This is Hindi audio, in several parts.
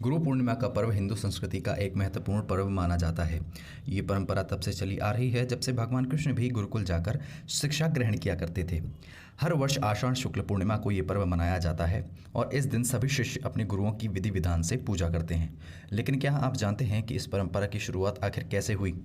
गुरु पूर्णिमा का पर्व हिंदू संस्कृति का एक महत्वपूर्ण पर्व माना जाता है। ये परंपरा तब से चली आ रही है जब से भगवान कृष्ण भी गुरुकुल जाकर शिक्षा ग्रहण किया करते थे। हर वर्ष आषाढ़ शुक्ल पूर्णिमा को ये पर्व मनाया जाता है और इस दिन सभी शिष्य अपने गुरुओं की विधि विधान से पूजा करते हैं। लेकिन क्या आप जानते हैं कि इस परंपरा की शुरुआत आखिर कैसे हुई?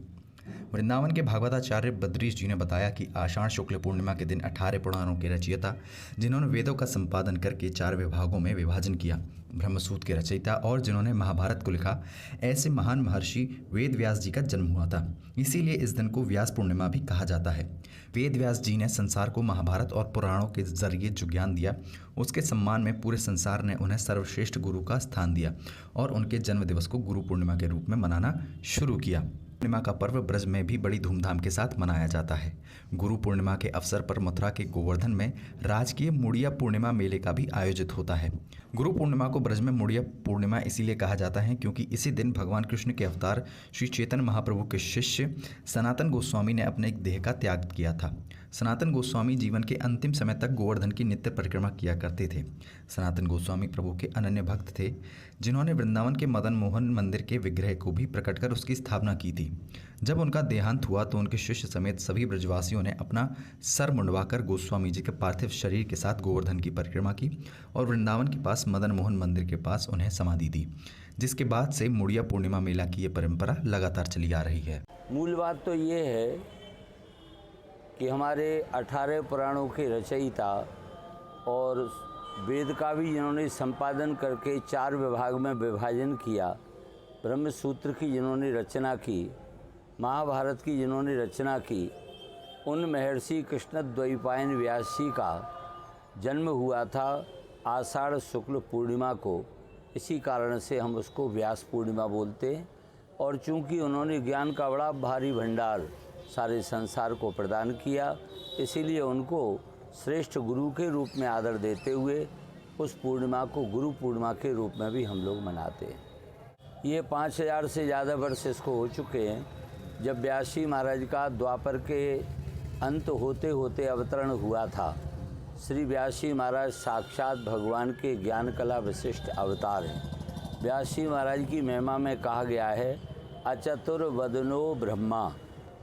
वृंदावन के भागवताचार्य बद्रीश जी ने बताया कि आषाढ़ शुक्ल पूर्णिमा के दिन 18 पुराणों के रचयिता, जिन्होंने वेदों का संपादन करके 4 विभागों में विभाजन किया, ब्रह्मसूत्र के रचयिता और जिन्होंने महाभारत को लिखा, ऐसे महान महर्षि वेद व्यास जी का जन्म हुआ था। इसीलिए इस दिन को व्यास पूर्णिमा भी कहा जाता है। वेद व्यास जी ने संसार को महाभारत और पुराणों के जरिए जो ज्ञान दिया, उसके सम्मान में पूरे संसार ने उन्हें सर्वश्रेष्ठ गुरु का स्थान दिया और उनके जन्म दिवस को गुरु पूर्णिमा के रूप में मनाना शुरू किया। पूर्णिमा का पर्व ब्रज में भी बड़ी धूमधाम के साथ मनाया जाता है। गुरु पूर्णिमा के अवसर पर मथुरा के गोवर्धन में राजकीय मुड़िया पूर्णिमा मेले का भी आयोजित होता है। गुरु पूर्णिमा को ब्रज में मुड़िया पूर्णिमा इसीलिए कहा जाता है क्योंकि इसी दिन भगवान कृष्ण के अवतार श्री चैतन्य महाप्रभु के शिष्य सनातन गोस्वामी ने अपने एक देह का त्याग किया था। सनातन गोस्वामी जीवन के अंतिम समय तक गोवर्धन की नित्य परिक्रमा किया करते थे। सनातन गोस्वामी प्रभु के अनन्य भक्त थे, जिन्होंने वृंदावन के मदन मोहन मंदिर के विग्रह को भी प्रकट कर उसकी स्थापना की थी। जब उनका देहांत हुआ तो उनके शिष्य समेत सभी ब्रजवासियों ने अपना सर मुंडवाकर गोस्वामी जी के पार्थिव शरीर के साथ गोवर्धन की परिक्रमा की और वृंदावन के पास मदन मोहन मंदिर के पास उन्हें समाधि दी, जिसके बाद से मुड़िया पूर्णिमा मेला की ये परंपरा लगातार चली आ रही है। मूल बात तो ये है कि हमारे 18 पुराणों के रचयिता और वेद का भी जिन्होंने संपादन करके 4 विभाग में विभाजन किया, ब्रह्मसूत्र की जिन्होंने रचना की, महाभारत की जिन्होंने रचना की, उन महर्षि कृष्णद्वैपायन व्यास जी का जन्म हुआ था आषाढ़ शुक्ल पूर्णिमा को। इसी कारण से हम उसको व्यास पूर्णिमा बोलते हैं। और चूंकि उन्होंने ज्ञान का बड़ा भारी भंडार सारे संसार को प्रदान किया, इसीलिए उनको श्रेष्ठ गुरु के रूप में आदर देते हुए उस पूर्णिमा को गुरु पूर्णिमा के रूप में भी हम लोग मनाते हैं। ये 5000 से ज़्यादा वर्ष इसको हो चुके हैं। जब व्यास जी महाराज का द्वापर के अंत होते होते अवतरण हुआ था। श्री व्यास जी महाराज साक्षात भगवान के ज्ञान कला विशिष्ट अवतार हैं। व्यास जी महाराज की महिमा में कहा गया है, अचतुर्वदनो ब्रह्मा।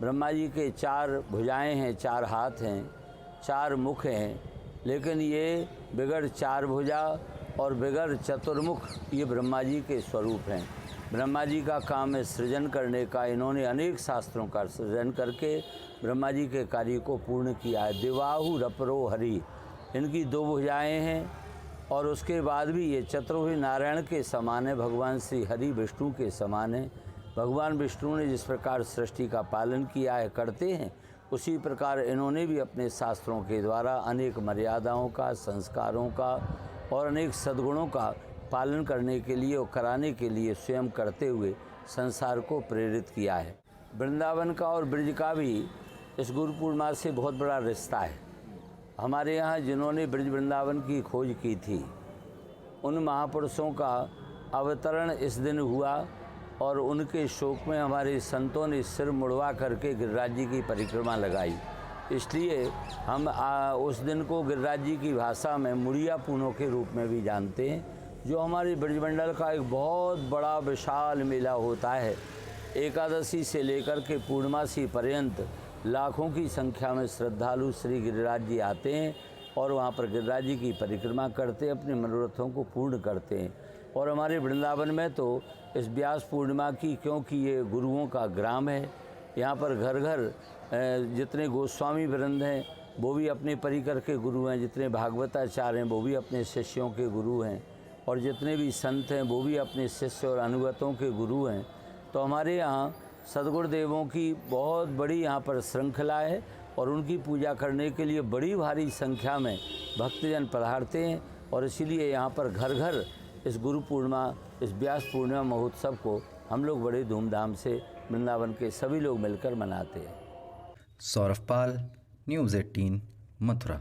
ब्रह्मा जी के 4 भुजाएं हैं, 4 हाथ हैं, 4 मुख हैं, लेकिन ये बिगड़ 4 भुजा और बिगड़ चतुर्मुख ये ब्रह्मा जी के स्वरूप हैं। ब्रह्मा जी का काम है सृजन करने का। इन्होंने अनेक शास्त्रों का सृजन करके ब्रह्मा जी के कार्य को पूर्ण किया है। दिवाहु रपरो हरि, इनकी 2 भुजाएं हैं और उसके बाद भी ये चतुर्भुज नारायण के समान है, भगवान श्री हरि विष्णु के समान है। भगवान विष्णु ने जिस प्रकार सृष्टि का पालन किया है, करते हैं, उसी प्रकार इन्होंने भी अपने शास्त्रों के द्वारा अनेक मर्यादाओं का, संस्कारों का और अनेक सद्गुणों का पालन करने के लिए और कराने के लिए स्वयं करते हुए संसार को प्रेरित किया है। वृंदावन का और ब्रज का भी इस गुरु पूर्णिमा से बहुत बड़ा रिश्ता है। हमारे यहाँ जिन्होंने ब्रज वृंदावन की खोज की थी, उन महापुरुषों का अवतरण इस दिन हुआ और उनके शोक में हमारे संतों ने सिर मुड़वा करके गिरिराज जी की परिक्रमा लगाई। इसलिए हम उस दिन को गिरिराज जी की भाषा में मुड़िया पूर्णिमा के रूप में भी जानते हैं, जो हमारे ब्रजमंडल का एक बहुत बड़ा विशाल मेला होता है। एकादशी से लेकर के पूर्णमासी पर्यंत लाखों की संख्या में श्रद्धालु श्री गिरिराज जी आते हैं और वहाँ पर गिरिराज जी की परिक्रमा करते हैं, अपने मनोरथों को पूर्ण करते हैं। और हमारे वृंदावन में तो इस व्यास पूर्णिमा की, क्योंकि ये गुरुओं का ग्राम है, यहाँ पर घर घर जितने गोस्वामी वृंद हैं वो भी अपने परिकर के गुरु हैं, जितने भागवताचार्य हैं वो भी अपने शिष्यों के गुरु हैं, और जितने भी संत हैं वो भी अपने शिष्य और अनुगतों के गुरु हैं। तो हमारे यहाँ सद्गुरुदेवों की बहुत बड़ी यहाँ पर श्रृंखला है और उनकी पूजा करने के लिए बड़ी भारी संख्या में भक्तजन पधारते हैं। और इसीलिए यहाँ पर घर घर इस गुरु पूर्णिमा, इस व्यास पूर्णिमा महोत्सव को हम लोग बड़े धूमधाम से वृंदावन के सभी लोग मिलकर मनाते हैं। सौरभ पाल, न्यूज़ 18, मथुरा।